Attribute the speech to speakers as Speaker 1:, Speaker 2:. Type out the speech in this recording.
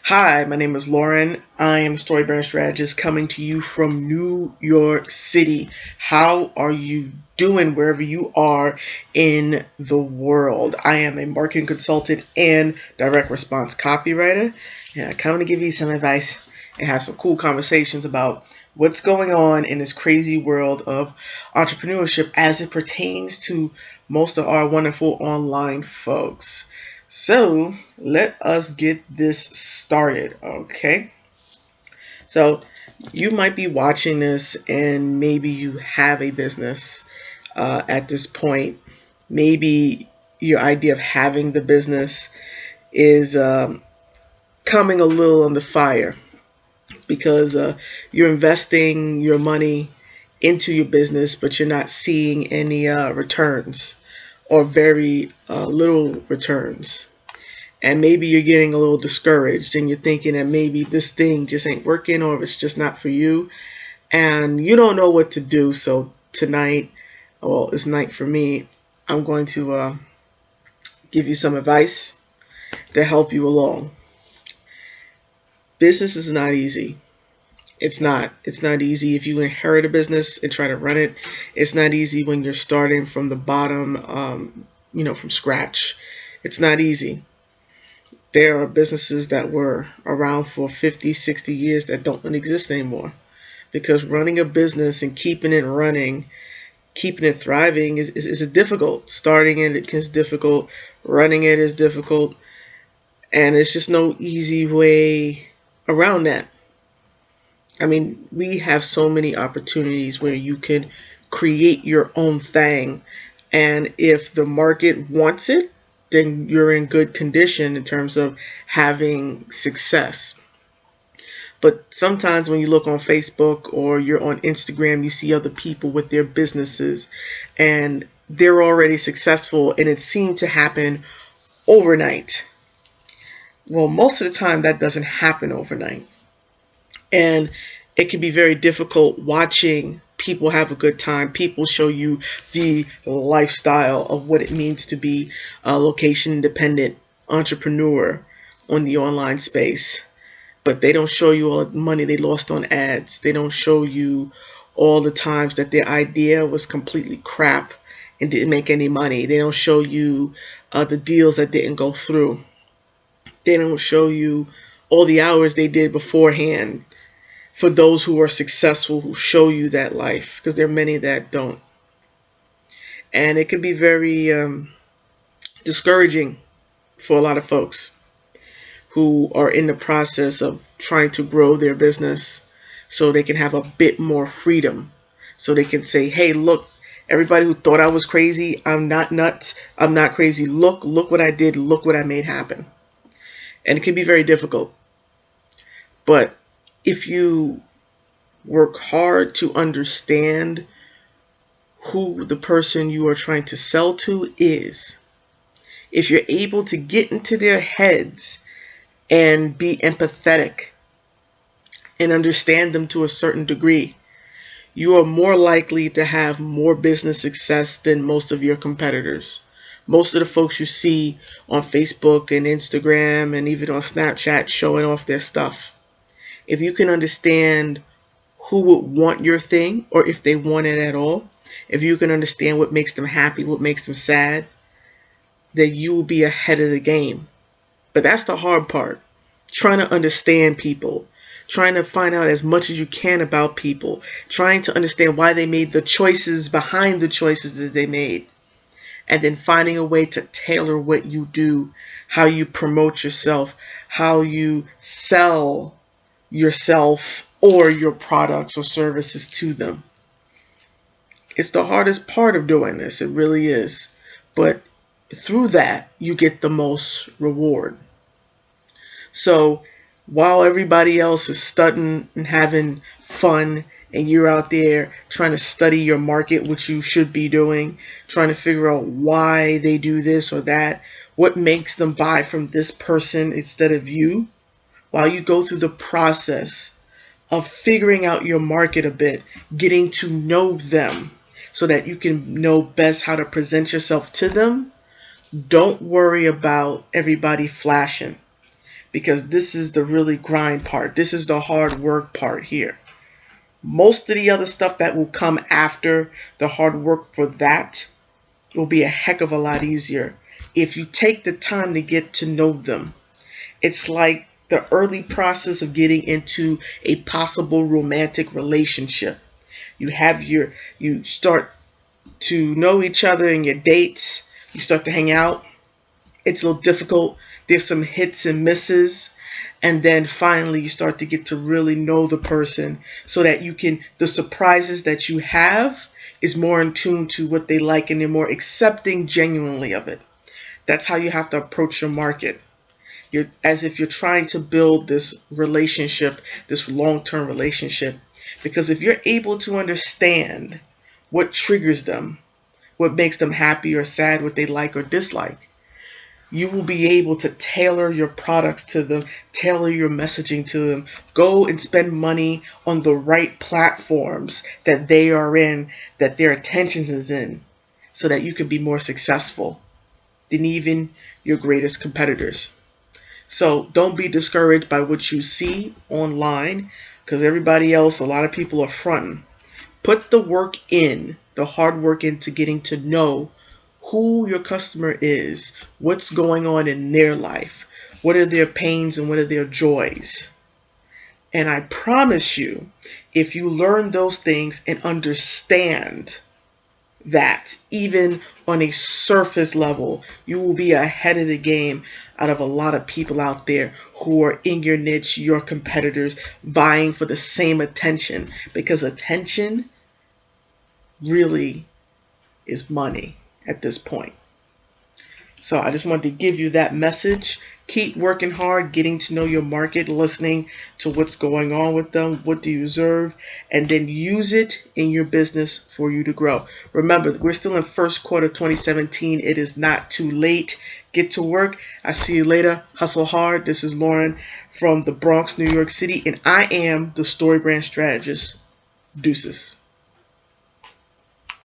Speaker 1: Hi, my name is Lauren. I am a Brand Strategist coming to you from New York City. How are you doing wherever you are in the world? I am a marketing consultant and direct response copywriter, and I come to give you some advice and have some cool conversations about what's going on in this crazy world of entrepreneurship as it pertains to most of our wonderful online folks. So let us get this started, okay? So you might be watching this and maybe you have a business at this point. Maybe your idea of having the business is coming a little under fire because you're investing your money into your business, but you're not seeing any returns or very little returns. And maybe you're getting a little discouraged and you're thinking that maybe this thing just ain't working or if it's just not for you and you don't know what to do. So tonight, well, it's night for me, I'm going to give you some advice to help you along. Business is not easy. It's not easy if you inherit a business and try to run it. It's not easy when you're starting from the bottom, from scratch. It's not easy. There are businesses that were around for 50, 60 years that don't exist anymore because running a business and keeping it running, keeping it thriving is difficult. Starting it is difficult. Running it is difficult. And it's just no easy way around that. I mean, we have so many opportunities where you can create your own thing. And if the market wants it, then you're in good condition in terms of having success. But sometimes when you look on Facebook or you're on Instagram, you see other people with their businesses and they're already successful and it seemed to happen overnight. Well, most of the time that doesn't happen overnight. And it can be very difficult watching people have a good time. People show you the lifestyle of what it means to be a location independent entrepreneur on the online space. But they don't show you all the money they lost on ads. They don't show you all the times that their idea was completely crap and didn't make any money. They don't show you the deals that didn't go through. They don't show you all the hours they did beforehand. For those who are successful, who show you that life, because there are many that don't. And it can be very discouraging for a lot of folks who are in the process of trying to grow their business so they can have a bit more freedom. So they can say, hey, look, everybody who thought I was crazy, I'm not nuts. I'm not crazy. Look what I did. Look what I made happen. And it can be very difficult. But if you work hard to understand who the person you are trying to sell to is, if you're able to get into their heads and be empathetic and understand them to a certain degree, you are more likely to have more business success than most of your competitors. Most of the folks you see on Facebook and Instagram and even on Snapchat showing off their stuff. If you can understand who would want your thing or if they want it at all, if you can understand what makes them happy, what makes them sad, then you will be ahead of the game. But that's the hard part. Trying to understand people, trying to find out as much as you can about people, trying to understand why they made the choices behind the choices that they made, and then finding a way to tailor what you do, how you promote yourself, how you sell yourself or your products or services to them. It's the hardest part of doing this. It really is. But through that, you get the most reward. So while everybody else is studying and having fun and you're out there trying to study your market, which you should be doing, trying to figure out why they do this or that, what makes them buy from this person instead of you, while you go through the process of figuring out your market a bit, getting to know them so that you can know best how to present yourself to them, don't worry about everybody flashing. because this is the really grind part. This is the hard work part here. Most of the other stuff that will come after the hard work for that will be a heck of a lot easier if you take the time to get to know them. It's like the early process of getting into a possible romantic relationship. You start to know each other in your dates. You start to hang out. It's a little difficult. There's some hits and misses. And then finally you start to get to really know the person so that the surprises that you have is more in tune to what they like and they're more accepting genuinely of it. That's how you have to approach your market. As if you're trying to build this relationship, this long-term relationship. Because if you're able to understand what triggers them, what makes them happy or sad, what they like or dislike, you will be able to tailor your products to them, tailor your messaging to them, go and spend money on the right platforms that they are in, that their attention is in, so that you can be more successful than even your greatest competitors. So don't be discouraged by what you see online, because everybody else, a lot of people are fronting. Put the work in, the hard work into getting to know who your customer is, what's going on in their life, what are their pains and what are their joys. And I promise you, if you learn those things and understand that, even on a surface level, you will be ahead of the game out of a lot of people out there who are in your niche, your competitors, vying for the same attention, because attention really is money at this point. So I just wanted to give you that message. Keep working hard, getting to know your market, listening to what's going on with them, what do you observe, and then use it in your business for you to grow. Remember, we're still in first quarter 2017. It is not too late. Get to work. I see you later. Hustle hard. This is Lauren from the Bronx, New York City, and I am the Story Brand Strategist. Deuces.